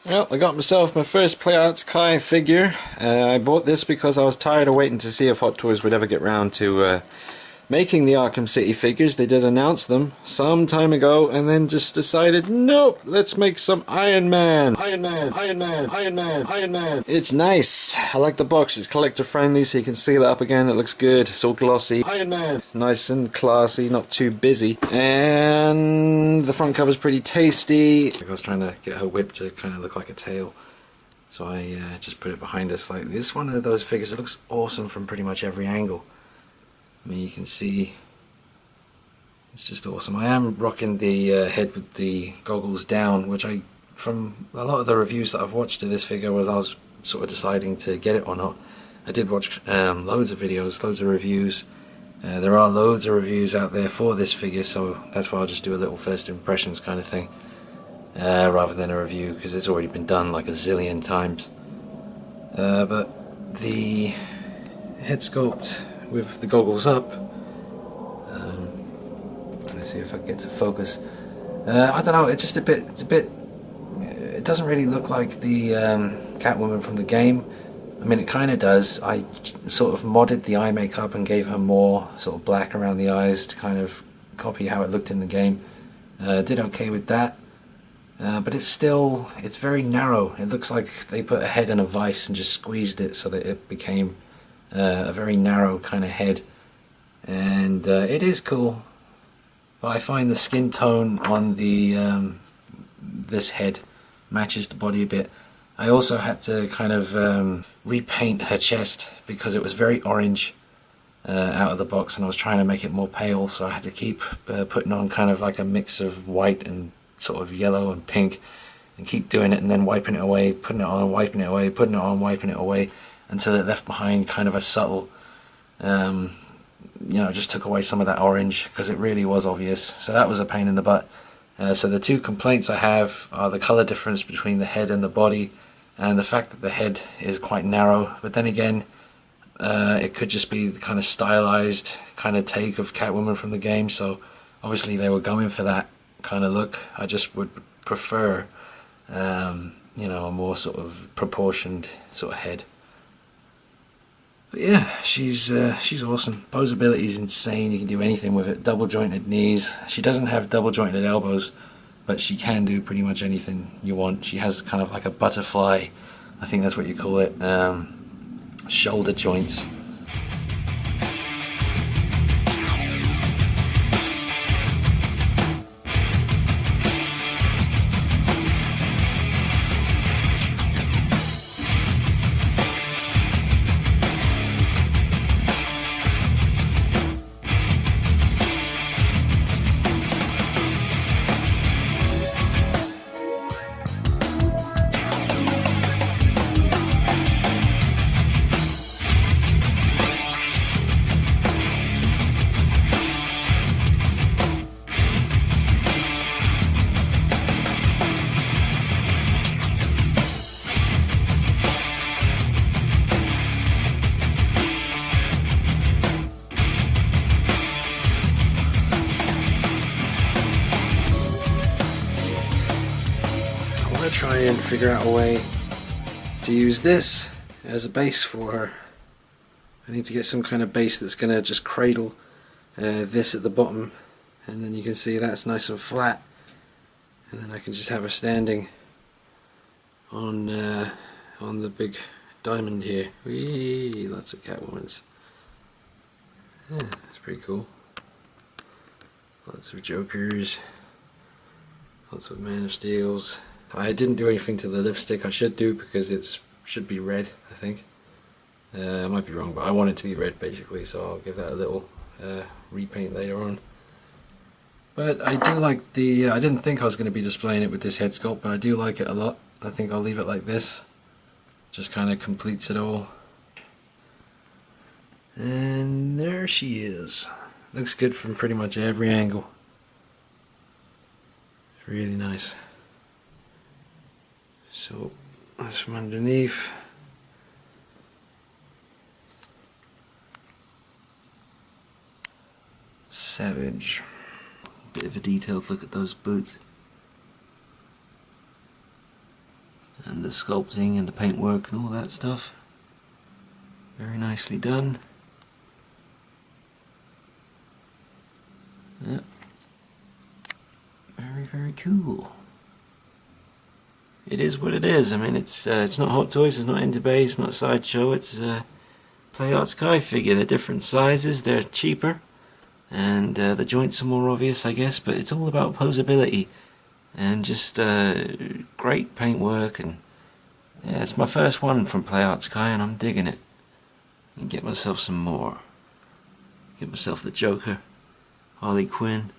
Well, I got myself my first Playouts Kai figure. I bought this because I was tired of waiting to see if Hot Toys would ever get round to making the Arkham City figures. They did announce them some time ago and then just decided, nope, let's make some Iron Man. Iron Man, Iron Man, Iron Man, Iron Man. It's nice. I like the box. It's collector friendly so you can seal it up again. It looks good. It's all glossy. Iron Man. Nice and classy, not too busy. And the front cover's pretty tasty. I was trying to get her whip to kind of look like a tail. So I just put it behind her slightly. This is one of those figures that looks awesome from pretty much every angle. I mean, you can see it's just awesome. I am rocking the head with the goggles down, which from a lot of the reviews that I've watched of this figure, I was sort of deciding to get it or not. I did watch loads of videos, loads of reviews. There are loads of reviews out there for this figure, so that's why I'll just do a little first impressions kind of thing, rather than a review, because it's already been done like a zillion times. But the head sculpt with the goggles up, let's see if I can get to focus. I don't know, it doesn't really look like the Catwoman from the game. I mean, it kind of does. I sort of modded the eye makeup and gave her more sort of black around the eyes to kind of copy how it looked in the game. Did okay with that, but it's very narrow. It looks like they put a head in a vice and just squeezed it so that it became a very narrow kind of head, and it is cool, but I find the skin tone on the this head matches the body a bit. I also had to kind of repaint her chest because it was very orange out of the box, and I was trying to make it more pale, so I had to keep putting on kind of like a mix of white and sort of yellow and pink, and keep doing it and then wiping it away, putting it on, wiping it away, putting it on, wiping it away, until it left behind kind of a subtle, just took away some of that orange, because it really was obvious. So that was a pain in the butt. So the two complaints I have are the colour difference between the head and the body, and the fact that the head is quite narrow. But then again, it could just be the kind of stylized kind of take of Catwoman from the game, so obviously they were going for that kind of look. I just would prefer, a more sort of proportioned sort of head. But yeah, she's awesome. Poseability is insane. You can do anything with it. Double jointed knees. She doesn't have double jointed elbows, but she can do pretty much anything you want. She has kind of like a butterfly, I think that's what you call it, shoulder joints. Try and figure out a way to use this as a base for her. I need to get some kind of base that's going to just cradle this at the bottom, and then you can see that's nice and flat, and then I can just have her standing on the big diamond here. Whee, lots of Catwomans. Yeah, that's pretty cool. Lots of Jokers, lots of Man of Steels. I didn't do anything to the lipstick. I should do, because it should be red, I think. I might be wrong, but I want it to be red basically, so I'll give that a little repaint later on. But I do like the, I didn't think I was going to be displaying it with this head sculpt, but I do like it a lot. I think I'll leave it like this. Just kind of completes it all. And there she is. Looks good from pretty much every angle. It's really nice. So that's from underneath. Savage. Bit of a detailed look at those boots. and the sculpting and the paintwork and all that stuff. Very nicely done. Yep. Very, very cool. It is what it is. I mean, it's not Hot Toys, it's not Interbay, it's not Sideshow, it's Play Arts Kai figure. They're different sizes, they're cheaper, and the joints are more obvious, I guess, but it's all about posability and just great paintwork. And yeah, it's my first one from Play Arts Kai, and I'm digging it. And get myself some more. Get myself the Joker, Harley Quinn,